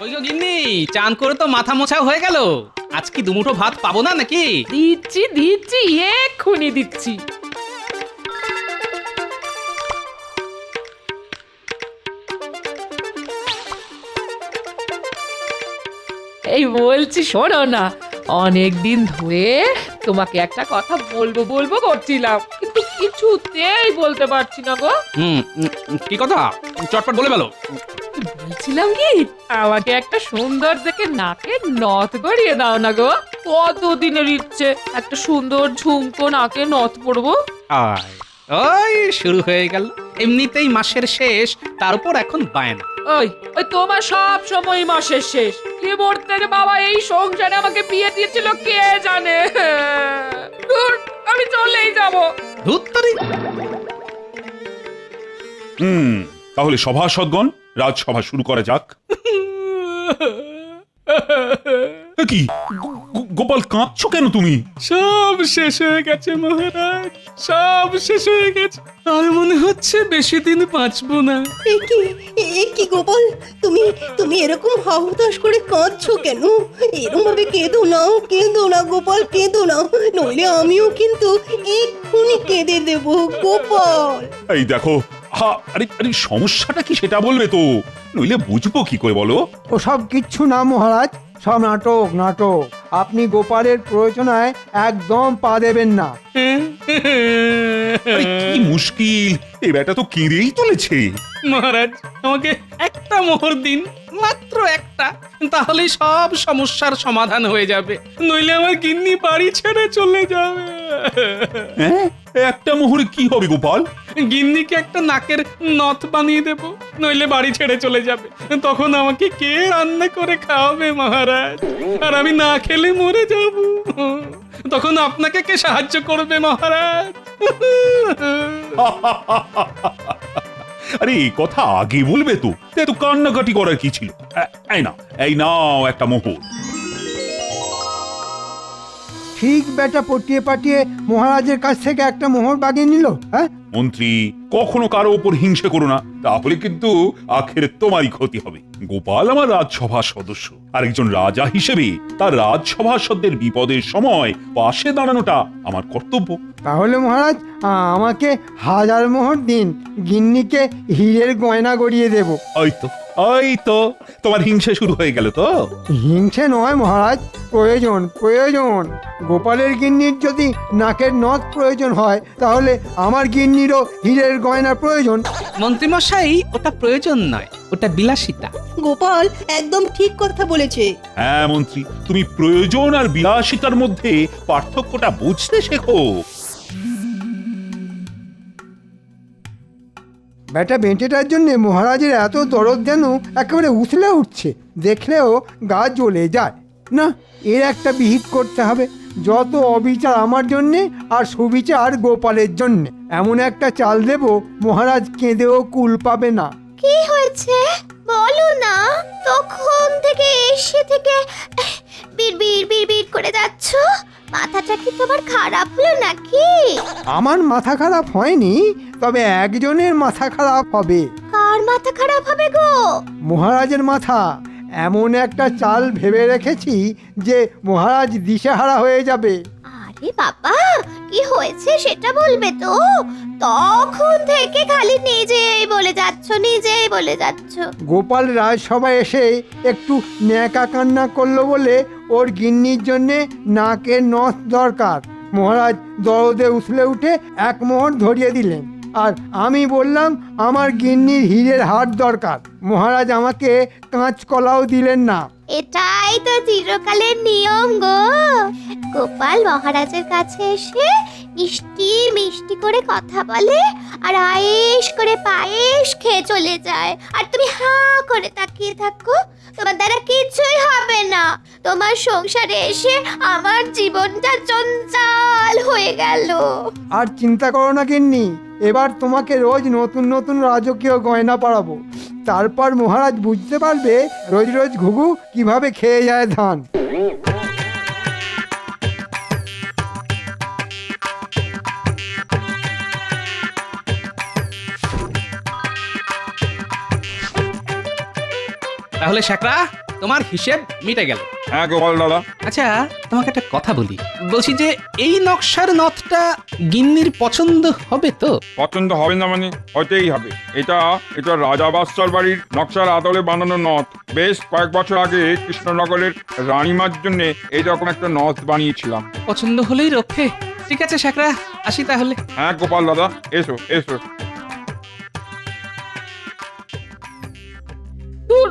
ওই গো গিন্নি, চান করে তো মাথা মোছা হয়ে গেল। আজ কি দুমুঠো ভাত পাবো না নাকি? দিচ্ছি দিচ্ছি, এক্ষুনি দিচ্ছি। এই বলছি, শোনো না, অনেক দিন ধরে তোমাকে একটা কথা বলবো বলবো করছিলাম, কিন্তু কিছুতেই বলতে পারছি না গো। কি কথা? চটপট বলে ফেলো। বলছিলাম কি, আমাকে একটা সুন্দর দেখে নাকের নথ গড়িয়ে দাও না গো। কতদিনের ইচ্ছে একটা সুন্দর ঝুমকো নাকে নথ পরবো। আয়, ওই শুরু হয়ে গেল। এমনিতেই মাসের শেষ, তার উপর এখন বায়না। ওই ওই তোমার সব সময় মাসের শেষ। কি মরতে রে বাবা, এই সংসারে আমাকে বিয়ে দিয়েছিল কে জানে। ধুর, আমি চলেই যাব। ধুত্তরি। তাহলে সভাসদগণ, রাজসভা শুরু করা যাক। এ কি গোপাল, কাঁদছো কেন তুমি? সব শেষ হয়ে গেছে মহারাজ, সব শেষ হয়ে গেছে। আর মনে হচ্ছে বেশি দিন বাঁচবো না। এ কি গোপাল, তুমি তুমি এরকম হাহুতাশ করে কাঁদছো কেন? এরকম ভাবে কেঁদো না গোপাল, কেঁদো না, নইলে আমিও কিন্তু এক্ষুনি কেঁদে দেব গোপাল। এই দেখো, আরে আরে সমস্যাটা কি সেটা বলবে তো, নইলে বুঝবো কি করে বলো? ওসব কিচ্ছু না মহারাজ, সব নাটক নাটক। আপনি গোপালের প্রয়োজনায় একদম পা দেবেন না। আরে কি মুশকিল, এ বেটা তো কেঁদেই চলেছে। মহারাজ, আমাকে একটা মোহর দিন, মাত্র একটা, তাহলে সব সমস্যার সমাধান হয়ে যাবে। নইলে আমার গিন্নি বাড়ি ছেড়ে চলে যাবে। হ্যাঁ, একটা মোহরে কি হবে গোপাল? গিন্নিকে একটা নাকের নথ বানিয়ে দেব, নইলে বাড়ি ছেড়ে চলে যাবে। তখন আমাকে কে রান্না করে খাওয়াবে মহারাজ? আর আমি না খেলে মরে যাব। তখন আপনাকে কে সাহায্য করবে মহারাজ? আরে এই কথা আগে বলবে তো, এত কান্নাকাটি করার কি ছিল? এই নাও একটা মোহর। ঠিক বেটা পটিয়ে পাটিয়ে মহারাজের কাছ থেকে একটা মোহর বাগিয়ে নিল। হ্যাঁ, মন্ত্রী, কখনো কারো ওপর হিংসে করো না, তাহলে কিন্তু আখেরে তোমারই ক্ষতি হবে। গোপাল আমার রাজসভার সদস্য, আরেকজন রাজা হিসেবে তার রাজসভাসদের বিপদের সময় পাশে দাঁড়ানোটা আমার কর্তব্য। তাহলে মহারাজ আমাকে 1000 মোহর দিন, গিন্নিকে হীরের গয়না গড়িয়ে দেব। ওই তো তোমার হিংসা শুরু হয়ে গেল তো। হিংসে নয় মহারাজ, প্রয়োজন প্রয়োজন। গোপালের গিন্নির যদি নাকের নথ প্রয়োজন হয়, তাহলে আমার গিন্নিরও হীরের গয়না প্রয়োজন। মন্ত্রীমশাই, ওটা প্রয়োজন নয়, ওটা বিলাসিতা। গোপাল একদম ঠিক কথা বলেছে। হ্যাঁ মন্ত্রী, তুমি প্রয়োজন আর বিলাসিতার মধ্যে পার্থক্যটা বুঝতে শেখো। বেটা বেঁটেটার জন্য মহারাজের এত দরদ যেন একেবারে উথলে উঠছে, দেখলেও গা জ্বলে যায়। না, এর একটা বিহিত করতে হবে। যত অবিচার আমার জন্যে আর সুবিচার গোপালের জন্যে, এমন একটা চাল দেব মহারাজ কেঁদেও কুল পাবে না। কি হয়েছে বলো না, তখন থেকে এসে থেকে বিড়বিড় করে যাচ্ছ। মাথাটা কি তোমার খারাপ হলো নাকি? আমার মাথা খারাপ হয়নি, তবে একজনের মাথা খারাপ হবে। কার মাথা খারাপ হবে গো? মহারাজের মাথা। এমন একটা চাল ভেবে রেখেছি যে মহারাজ দিশেহারা হয়ে যাবে। আরে বাবা, কি হয়েছে সেটা বলবে তো? তখন থেকে খালি নিজেই বলে যাচ্ছ। গোপাল রাজসভায় এসে একটু ন্যাকা কান্না করলো বলে ওর গিন্নির জন্যে নাকের নথ দরকার। মহারাজ দরদে উছলে উঠে 1 মোহর ধরিয়ে দিলেন, আর আমি বললাম আমার গিন্নির হীরের হার দরকার। মহারাজ আমাকে কাঁচকলাও দিলেন না। এটাই তো চিরকালের নিয়ম গো। গোপাল মহারাজের কাছে এসে মিষ্টি মিষ্টি করে কথা বলে আর আয়েশ করে পায়েস খেয়ে চলে যায়, আর তুমি হাঁ করে তাকিয়ে থাকো। তোমার দ্বারা কিছুই হবে না। তোমার সংসারে এসে আমার জীবনটা জঞ্জাল হয়ে গেল। আর চিন্তা করো না গিন্নি, এবার তোমাকে রোজ নতুন নতুন রাজকীয় গয়না পরাবো। তারপর মহারাজ বুঝতে পারবে রোজ রোজ ঘুঘু কিভাবে খেয়ে যায় ধান। তাহলে শ্যাকরা, তোমার হিসেব মিটে গেল। হ্যাঁ গোপাল দাদা। আচ্ছা তোমাকে একটা কথা বলি, বলছি যে এই নকশার নথটা গিন্নির পছন্দ হবে তো? পছন্দ হবে না মানে হতেই হবে। এটা এটা রাজা বাদশার বাড়ির নকশার আদলে বানানো নথ। বেশ কয়েক বছর আগে কৃষ্ণনগরের রানীমার জন্য এইরকম একটা নথ বানিয়েছিলাম। পছন্দ হলেই রক্ষে। ঠিক আছে শ্যাকরা, আসি তাহলে। হ্যাঁ গোপাল দাদা, এসো এসো। দূর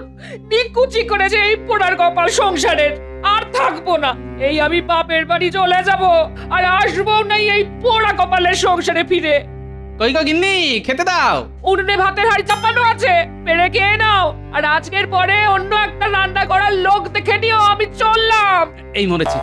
নিকুচি করেছে এই পোড়ার কপাল সংসারের, আর থাকবো না। এই আমি বাপের বাড়ি চলে যাব, আর আসবো না এই পোড়া কপালের সংসারে ফিরে। কই গো গিন্নি, খেতে দাও। উনুনে ভাতের হাড়ি চাপানো আছে, পেরে খেয়ে নাও। আর আজকের পরে অন্য একটা রান্না করার লোক দেখে নিও, আমি চললাম। এই মরেছে,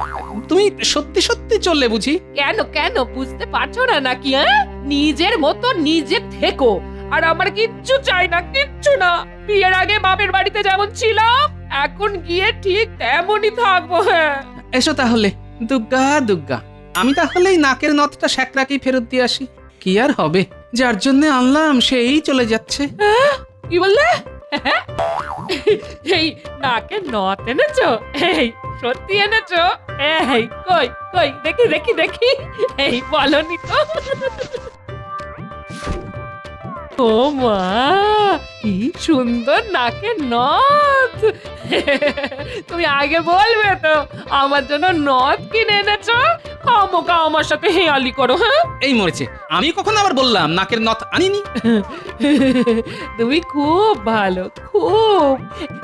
তুমি সত্যি সত্যি চললে বুঝি? কেন কেন বুঝতে পারছো না নাকি? হ্যাঁ, নিজের মতো নিজে থেকো, আর আমার কিচ্ছু চাই না, কিচ্ছু না। বিয়ের আগে বাপের বাড়িতে যেমন ছিলাম, এখন গিয়ে ঠিক তেমনই থাকবো। হ্যাঁ এসো তাহলে, দুগ্গা দুগ্গা। আমি তাহলে এই নাকের নথটা শ্যাকরাকেই ফেরত দিয়ে আসি। কি আর হবে, যার জন্য আনলাম সেই চলে যাচ্ছে। কি বললে? এই নাকে নথ এনেছো? এই সত্যি এনেছো? এই কই কই দেখি দেখি দেখি। এই বলনি তো। ও মা, কি সুন্দর নাকের নথ। তুমি আগে বলবে তো, আমার জন্য নথ কিনে এনেছো। খামোকা আমার সাথে হেয়ালি করো। হ্যাঁ, এই মরেছে, আমি কখন আবার বললাম নাকের নথ আনিনি? তুমি খুব ভালো, খুব।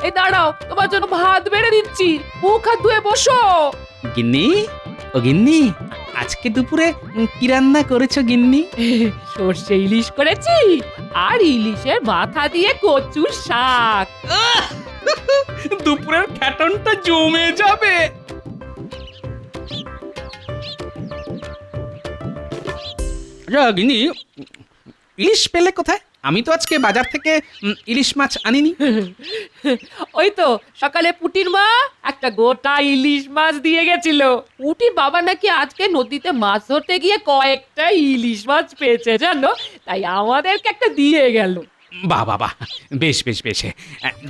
এই দাঁড়াও, তোমার জন্য ভাত বেড়ে দিচ্ছি, মুখ হাত ধুয়ে বসো। গিন্নি, ও গিন্নি, আজকে দুপুরে কি রান্না করেছো গিন্নি? সর্ষে ইলিশ করেছি, আর ইলিশের মাথা দিয়ে কচুর শাক। দুপুরের খ্যাটনটা জমে যাবে। গিন্নি, ইলিশ পেলে কোথায়? আমি তো আজকে বাজার থেকে ইলিশ মাছ আনিনি। ওই তো সকালে পুটির মা একটা গোটা ইলিশ মাছ দিয়ে গেছিল। পুটির বাবা নাকি আজকে নদীতে মাছ ধরতে গিয়ে কয়েকটা ইলিশ মাছ পেয়েছে জানো, তাই আমাদেরকে একটা দিয়ে গেল। বাহ বাহ বাহ, বেশ বেশ বেশ।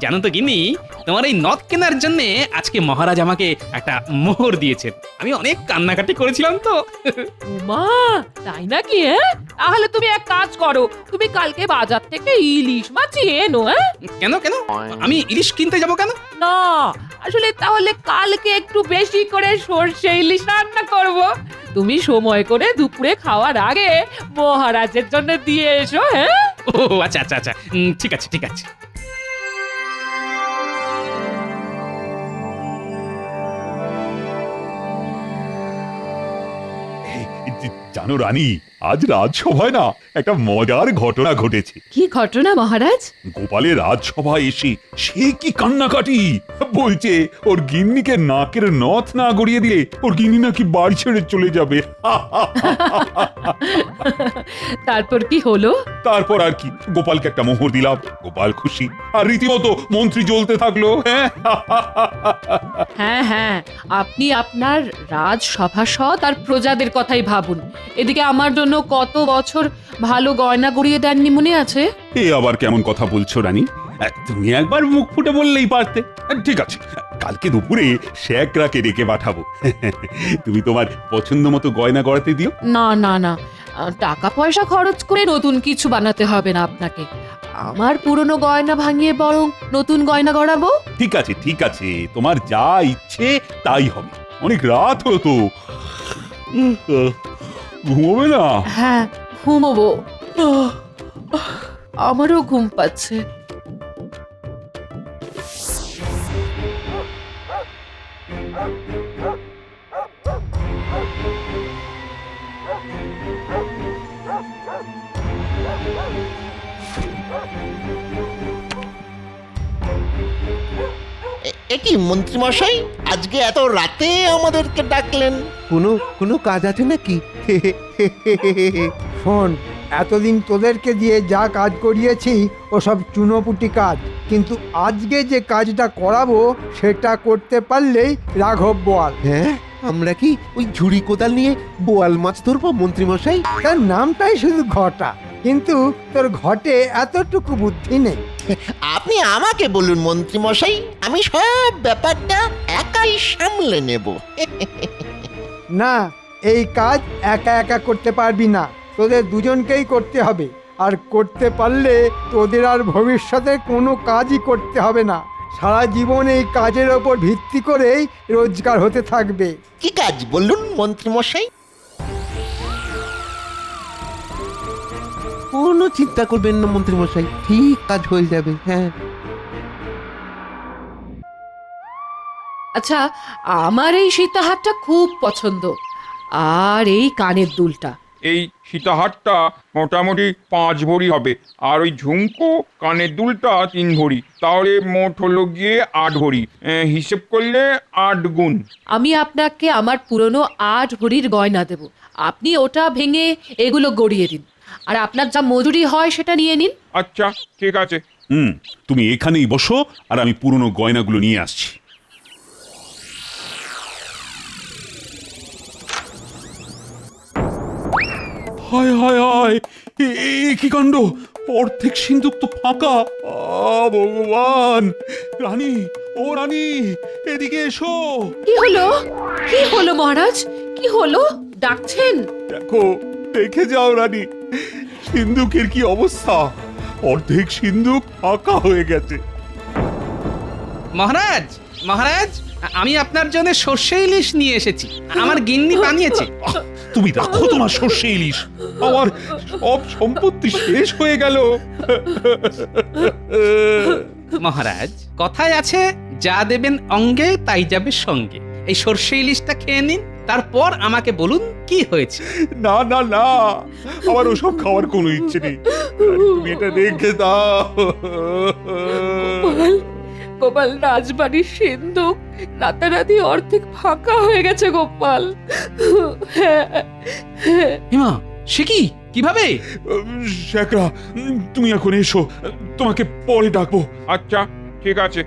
জানো তো গিন্নি, তোমার এই নথ কেনার জন্য আজকে মহারাজ আমাকে একটা মোহর দিয়েছেন। আমি অনেক কান্নাকাটি করেছিলাম তো। মা, তাই নাকি? হ্যাঁ, তাহলে তুমি এক কাজ করো, তুমি কালকে বাজার থেকে ইলিশ মাছ এনো। হ্যাঁ, কেন কেন, আমি ইলিশ কিনতে যাব কেন? না, আসলে তাহলে কালকে একটু বেশি করে সর্ষে ইলিশ রান্না করব। তুমি সময় করে দুপুরে খাওয়ার আগে মহারাজের জন্য দিয়ে এসো। হ্যাঁ, ও আচ্ছা আচ্ছা আচ্ছা, ঠিক আছে ঠিক আছে। জানো রানী, আজ রাজসভায় না একটা মজার ঘটনা ঘটেছে। কি ঘটনা মহারাজ? গোপালের রাজসভায় এসে সে কি কান্নাকাটি বলছে, ওর গিন্নিকে নাকের নথ না গড়িয়ে দিলে ওর গিন্নি নাকি বাড়ি ছেড়ে চলে যাবে। তারপর কি হলো? তারপর আর কি, গোপালকে একটা মোহর দিলাম, গোপাল খুশি, আর রীতিমতো মন্ত্রী জ্বলতে থাকলো। হ্যাঁ হ্যাঁ, আপনি আপনার রাজসভাসদ আর প্রজাদের কথাই ভাবুন। এদিকে আমার জন্য কত বছর ভালো গয়না গড়িয়ে দেননি, মনে আছে? এ আবার কেমন কথা বলছো রানী? তুমি একবার মুখ ফুটে বললেই পারতে। ঠিক আছে, কালকে দুপুরে শ্যাকরাকে ডেকে পাঠাবো। তুমি তোমার পছন্দ মতো গয়না গড়াতে দিও। না না না, টাকা পয়সা খরচ করে নতুন কিছু বানাতে হবে না আপনাকে। আমার পুরনো গয়না ভাঙিয়ে বরং নতুন গয়না গড়াবো। ঠিক আছে ঠিক আছে, তোমার যা ইচ্ছে তাই হবে। অনেক রাত হলো তো, ঘুমোবে না? হ্যাঁ, ঘুমোবো। আমারও ঘুম পাচ্ছে। কি মন্ত্রী মশাই, আজকে এত রাতে আমাদেরকে ডাকলেন? কোনো কাজ আছে নাকি? শোন, এতদিন তোদেরকে দিয়ে যা কাজ করিয়েছি ওসব চুনোপুটি কাজ, কিন্তু আজকে যে কাজটা করাবো সেটা করতে পারলেই রাঘব বোয়াল। হ্যাঁ, আমরা কি ওই ঝুড়ি কোদাল নিয়ে বোয়াল মাছ ধরবো মন্ত্রী মশাই? তার নামটাই শুধু ঘটা। কিন্তু তোর ঘটে এতটুকু বুদ্ধি নেই। আপনি আমাকে বলুন মন্ত্রী মশাই, আমি সব ব্যাপারটা একাই সামলে নেব। না, এই কাজ একা একা করতে পারবি না, তোদের দুজনকেই করতে হবে। আর করতে পারলে তোদের আর ভবিষ্যতে কোনো কাজই করতে হবে না। সারা জীবন এই কাজের ওপর ভিত্তি করেই রোজগার হতে থাকবে। কি কাজ বলুন মন্ত্রী মশাই? কোনো চিন্তা করবেন না মন্ত্রী মশাই, ঠিক কাজ হয়ে যাবে। হ্যাঁ, আচ্ছা, আমার এই সীতাহারটা খুব পছন্দ, আর এই কানের দুলটা। এই সীতাহারটা মোটামুটি 5 ভরি হবে, আর ওই ঝুমকো কানের দুলটা 3 ভরি, তাহলে মোট হলো গিয়ে 8 ভরি। হিসেব করলে 8 গুণ। আমি আপনাকে আমার পুরনো 8 ভরির গয়না দেব, আপনি ওটা ভেঙে এগুলো গড়িয়ে দিন, আর আপনার যা মজুরি হয় সেটা নিয়ে নিন। আচ্ছা, ঠিক আছে। তুমি এখানেই বসো, আর আমি পুরনো গয়নাগুলো নিয়ে আসছি। হায় হায় হায়, কি কাণ্ড! অর্ধেক সিন্ধুক তো ফাঁকা। ভগবান! রানী, ও রানী, এদিকে এসো। কি হলো? কি হলো মহারাজ? কি হলো? ডাকছেন? দেখো, দেখে যাও রানী, সিন্ধুকের কি অবস্থা। অর্ধেক সিন্ধুক ফাঁকা হয়ে গেছে। মহারাজ, মহারাজ, আমি আপনার জন্য সর্ষে ইলিশ নিয়ে এসেছি, আমার গিন্নি বানিয়েছে। তুমি রাখো তোমার সর্ষে ইলিশ, আমার সব সম্পত্তি শেষ হয়ে গেল। মহারাজ, কথায় আছে, যা দেবেন অঙ্গে তাই যাবে সঙ্গে। এই সর্ষে ইলিশটা খেয়ে নিন, তারপর আমাকে বলুন কি হয়েছে। না না না, আমার ওসব খাওয়ার কোনো ইচ্ছে নেই, তুমি এটা রেখে দাও। গোপাল, রাজবাড়ির সিন্ধুক রাতারাতি অর্ধেক ফাঁকা হয়ে গেছে গোপাল। হিমা, সে কি? কিভাবে? শেখরা, তুমি এখন এসো, তোমাকে পরে ডাকবো। আচ্ছা, ঠিক আছে।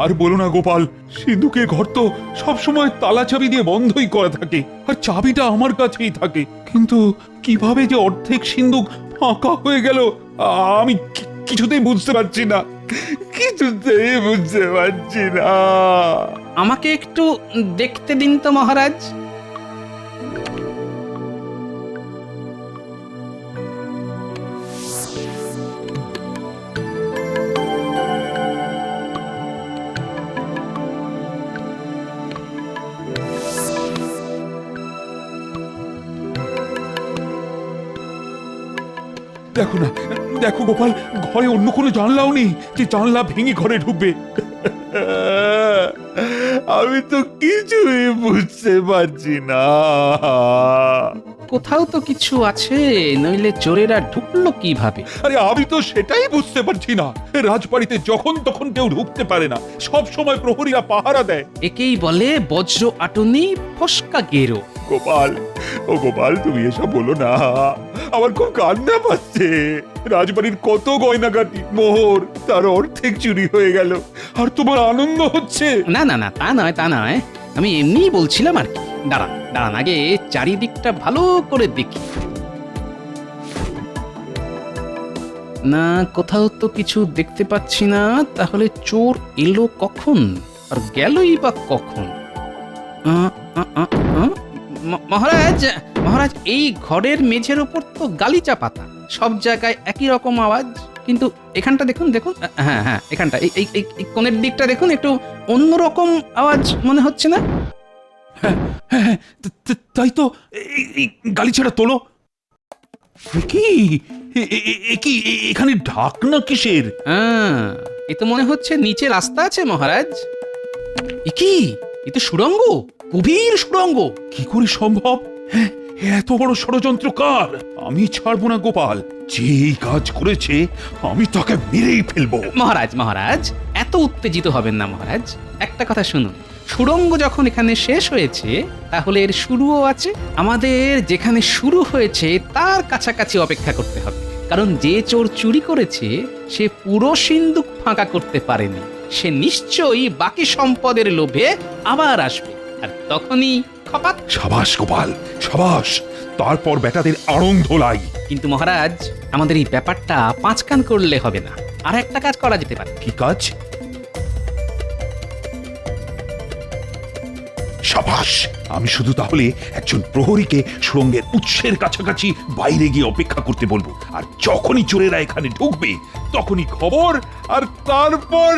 আর বলো না গোপাল, সিন্ধুকের ঘর তো সবসময় তালা চাবি দিয়ে বন্ধই করা থাকে, আর চাবিটা আমার কাছেই থাকে। কিন্তু কিভাবে যে অর্ধেক সিন্ধুক ফাঁকা হয়ে গেল, আমি কিছুতেই বুঝতে পারছি না, কিছুতেই বুঝতে পারছি না। আমাকে একটু দেখতে দিন তো মহারাজ। দেখো না, দেখো গোপাল, ঘরে অন্য কোনো জানলাও নেই যে জানলা ভেঙে ঘরে ঢুকবে। আমি তো কিছুই বুঝতে পারছি না। কোথাও তো কিছু আছে, নইলে চোরেরা ঢুকলো কিভাবে? আরে আমি তো সেটাই বুঝতে পারছি না। রাজবাড়িতে যখন তখন কেউ ঢুকতে পারে না, সব সময় প্রহরীরা পাহারা দেয়। একেই বলে বজ্র আটনি ফসকা গেরো। গোপাল, ও গোপাল, তুমি এসব বলো না, আমার খুব কান্না পাচ্ছে। রাজবাড়ির কত গয়নাগাটি, মোহর, তার অর্ধেক চুরি হয়ে গেল, আর তোমার আনন্দ হচ্ছে। না না না, তা নয়, তা নয়, আমি এমনিই বলছিলাম আর কি। দাঁড়ান দাঁড়ান, আগে চারিদিকটা ভালো করে দেখি। না, কোথাও তো কিছু দেখতে পাচ্ছি না। তাহলে চোর এলো কখন আর গেলই বা কখন? মহারাজ, মহারাজ, এই ঘরের মেঝের উপর তো গালিচা পাতা, সব জায়গায় একই রকম আওয়াজ। কিন্তু এখানটা দেখুন, দেখুন, হ্যাঁ হ্যাঁ, এখানটা, এই কোণের দিকটা দেখুন, একটু অন্যরকম আওয়াজ মনে হচ্ছে না? হ্যাঁ, তাই তো। এই গালিচাটা তোলো। কি এখানে ঢাকনা কিসের? এ তো মনে হচ্ছে নিচে রাস্তা আছে মহারাজ। এ কি? এ তো সুড়ঙ্গ, গভীর সুড়ঙ্গ। কি করে সম্ভব? এত বড় ষড়যন্ত্র কার? আমি ছাড়বো না গোপাল, যেই কাজ করেছে আমি তাকে মেরেই ফেলবো। মহারাজ, মহারাজ, এত উত্তেজিত হবেন না মহারাজ। একটা কথা শুনুন, সুড়ঙ্গ যখন এখানে শেষ হয়েছে, তাহলে এর শুরুও আছে। আমাদের যেখানে শুরু হয়েছে তার কাছাকাছি অপেক্ষা করতে হবে, কারণ যে চোর চুরি করেছে সে পুরো সিন্ধুক ফাঁকা করতে পারেনি। সে নিশ্চয়ই বাকি সম্পদের লোভে আবার আসবে, আর তখনই খপাত। সাবাস গোপাল সাবাস, তারপর বেটাদের আড়ং ধোলাই। কিন্তু মহারাজ, আমাদের এই ব্যাপারটা 5 কান করলে হবে না, আর একটা কাজ করা যেতে পারে। কি কাজ? সাবাস, আমি শুধু তাহলে একজন প্রহরীকে সুড়ঙ্গের উৎসের কাছাকাছি বাইরে গিয়ে অপেক্ষা করতে বলবো, আর যখনই চোরেরা এখানে ঢুকবে তখনই খবর, আর তারপর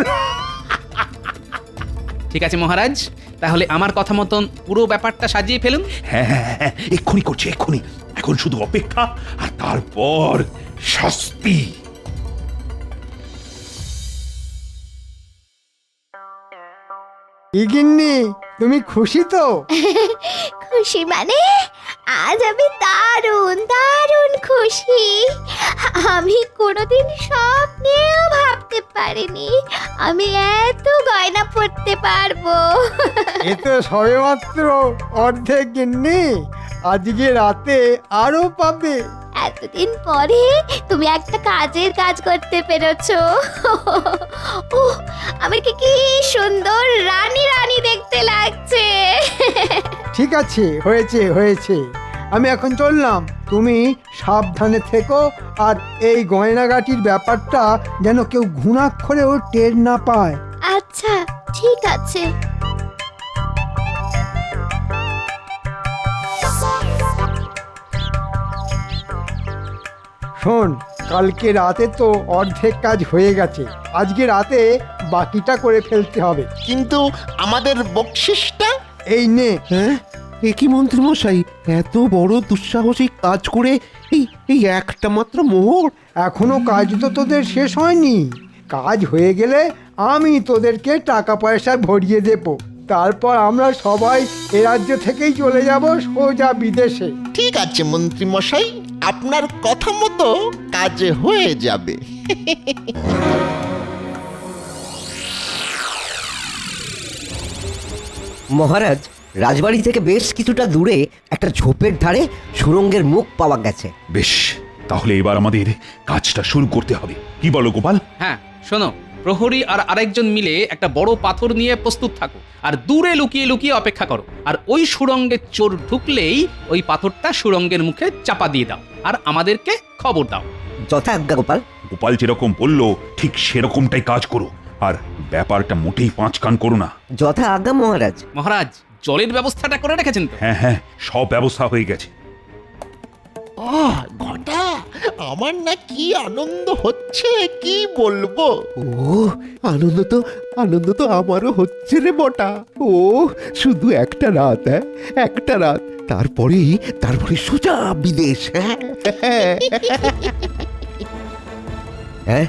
ঠিক আছে মহারাজ, তাহলে আমার কথা মতন পুরো ব্যাপারটা সাজিয়ে ফেলুন। হ্যাঁ হ্যাঁ হ্যাঁ, এক্ষুনি করছি এক্ষুনি। এখন শুধু অপেক্ষা, আর তারপর শাস্তি। কি গিন্নি, তুমি খুশি তো? খুশি মানে আজ আমি দারুণ দারুণ খুশি। আমি কোনোদিন স্বপ্নেও ভাবতে পারিনি আমি এত গয়না পরতে পারবো। এ তো সবেমাত্র অর্ধেক গিন্নি, আজকে রাতে আরো পাবে। এতদিন পরে তুমি একটা কাজের কাজ করতে পেরেছো। ওহ, আমাকে কি সুন্দর রানী রানী দেখতে লাগছে। ঠিক আছে, হয়েছে হয়েছে, আমি এখন চললাম। তুমি সাবধানে থেকো, আর এই গয়নাগাটির ব্যাপারটা যেন কেউ ঘুণাক্ষরেও টের না পায়। আচ্ছা ঠিক আছে। শোন, কালকে রাতে তো অর্ধেক কাজ হয়ে গেছে, আজকে রাতে বাকিটা করে ফেলতে হবে। কিন্তু আমাদের বকশিসটা? এই নে। হ্যাঁ, এ কি মন্ত্রী মশাই, এত বড় দুঃসাহসিক কাজ করে এই এই একটা মাত্র মোহর? এখনো কাজ তো তোদের শেষ হয়নি। কাজ হয়ে গেলে আমি তোদেরকে টাকা পয়সা ভরিয়ে দেব, তারপর আমরা সবাই এ রাজ্য থেকেই চলে যাব সোজা বিদেশে। ঠিক আছে মন্ত্রী মশাই, আপনার কথা মতো কাজ হয়ে যাবে। মহারাজ, রাজবাড়ি থেকে বেশ কিছুটা দূরে একটা ঝোপের ধারে সুড়ঙ্গের মুখ পাওয়া গেছে। বেশ, তাহলে এবার আমাদের কাজটা শুরু করতে হবে। কি বলো গোপাল? হ্যাঁ শোনো, প্রহরী আর আরেকজন মিলে একটা বড় পাথর নিয়ে প্রস্তুত থাকো, আর দূরে লুকিয়ে লুকিয়ে অপেক্ষা করো। আর ওই সুড়ঙ্গে চোর ঢুকলেই ওই পাথরটা সুড়ঙ্গের মুখে চাপা দিয়ে দাও, আর আমাদেরকে খবর দাও। যথা আজ্ঞা গোপাল। গোপাল যেরকম বললো ঠিক সেরকমটাই কাজ করো, আর ব্যাপারটা মোটেই 5 কান করো না। যথা আজ্ঞা মহারাজ। মহারাজ, জলের ব্যবস্থাটা করে রেখেছেন তো? হ্যাঁ হ্যাঁ, সব ব্যবস্থা হয়ে গেছে। ঘটা, আমার না কি আনন্দ হচ্ছে কি বলবো। ও, আনন্দ তো আমারও হচ্ছে রে বটা। ও, শুধু একটা রাত, হ্যাঁ একটা রাত, তারপরে সোজা বিদেশ। হ্যাঁ,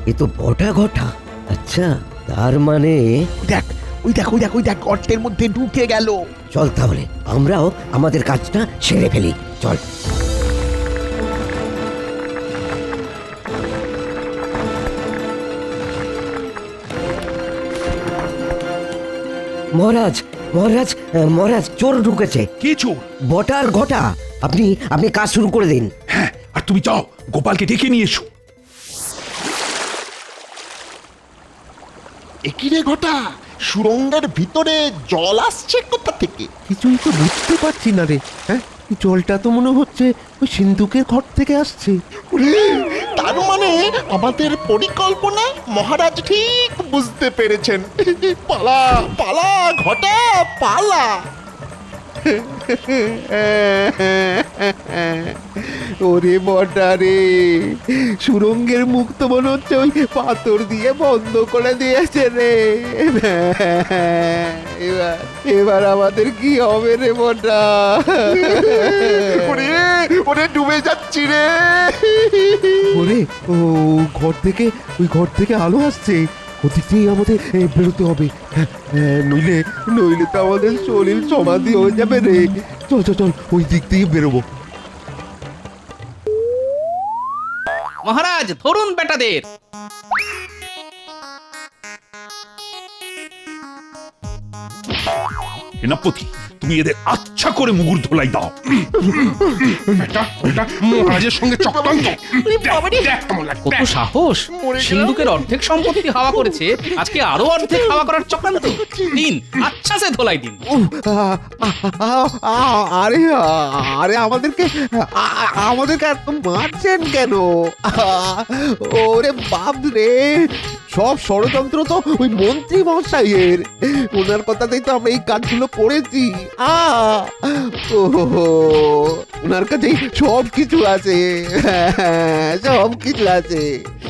এ তো বটা ঘটা। আচ্ছা, তার মানে দেখ, ওই দেখ গর্তের মধ্যে ঢুকে গেল। চল তাহলে আমরাও আমাদের কাজটা সেরে ফেলি, চল। মহারাজ মহারাজ মহারাজ, চোর ঢুকেছে। কে চোর? বটার ঘটা। আপনি কাজ শুরু করে দিন। হ্যাঁ, আর তুমি যাও গোপালকে ডেকে নিয়ে এসো। একিরে ঘটা, সুরঙ্গের ভিতরে জল আসছে কোথা থেকে? কিছুই তো বুঝতে পারছি না রে। হ্যাঁ, জলটা তো মনে হচ্ছে ওই সিন্ধুকের ঘর থেকে আসছে। ওরে, তার মানে আমাদের পরিকল্পনা মহারাজ ঠিক বুঝতে পেরেছেন। পালা পালা ঘটা, পালা। ওরে বটা রে, সুরঙ্গের মুখ তো মনে হচ্ছে ওই পাথর দিয়ে বন্ধ করে দিয়েছে রে। এবার আমাদের কি হবে রে বটা? ওরে ওরে, ডুবে যাচ্ছি রে। ওরে, ও ওই ঘর থেকে আলো আসছে, ওদিক দিয়েই আমাদের বেরোতে হবে। নইলে তো আমাদের শরীর সমাধি হয়ে যাবে রে। চল ওই দিক দিয়ে বেরোবো। মহারাজ, ধরুন বেটাদের। সেনাপতি তুমি এদের আচ্ছা করে মুগুর ধোলাই দাও। মহারাজের সঙ্গে চক্রান্ত কত সাহস! সিন্ধুকের অর্ধেক সম্পত্তি হাওয়া করেছে, আজকে আরো অর্ধেক হাওয়া করার চক্রান্ত। দিন আচ্ছা সে ধোলাই দিন। আরে আরে আমাদেরকে আমাদেরকে এত মারছেন কেন? ওরে বাপ রে, সব ষড়যন্ত্র তো ওই মন্ত্রী মশাইয়ের। ওনার কথাতেই তো আমরা এই কাজগুলো করেছি। ওনার কাছেই সব কিছু আছে, সব কিছু আছে।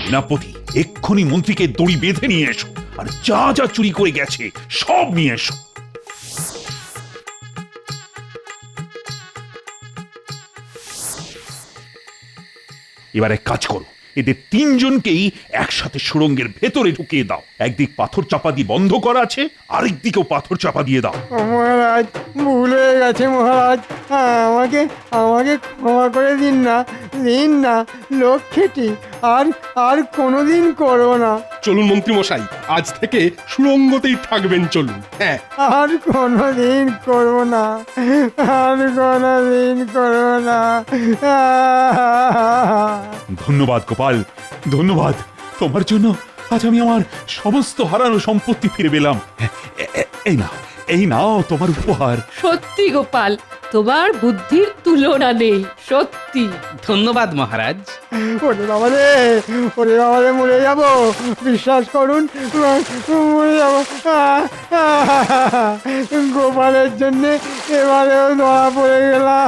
সেনাপতি এক্ষুনি মন্ত্রীকে দড়ি বেঁধে নিয়ে এসো, আর যা যা চুরি করে গেছে সব নিয়ে এসো। এবার এক কাজ করো, এদের তিনজনকেই একসাথে সুড়ঙ্গের ভেতরে ঢুকিয়ে দাও। একদিক পাথর চাপা দিয়ে বন্ধ করা আছে, আরেক দিকেও পাথর চাপা দিয়ে দাও। মহারাজ ভুল হয়ে গেছে মহারাজ, আমাকে আমাকে ক্ষমা করে দিন না লক্ষ্মীটি আর আর কোনোদিন করবো না। চলুন মন্ত্রী মশাই, আজ থেকে সুড়ঙ্গতেই থাকবেন, চলুন। হ্যাঁ, আর কোনোদিন করবো না, আর কোনোদিন করবো না। ধন্যবাদ গোপাল, ধন্যবাদ। তোমার জন্য আজ আমি আমার সমস্ত হারানো সম্পত্তি ফিরে পেলাম। এই নাও তোমার উপহার। সত্যি গোপাল, তোমার বুদ্ধির তুলনা নেই, সত্যি। ধন্যবাদ মহারাজ। ওরে বাবা রে মরে যাবো, বিশ্বাস করুন মরে যাবো। গোপালের জন্যে এবারেও ধরা পড়ে গেলাম।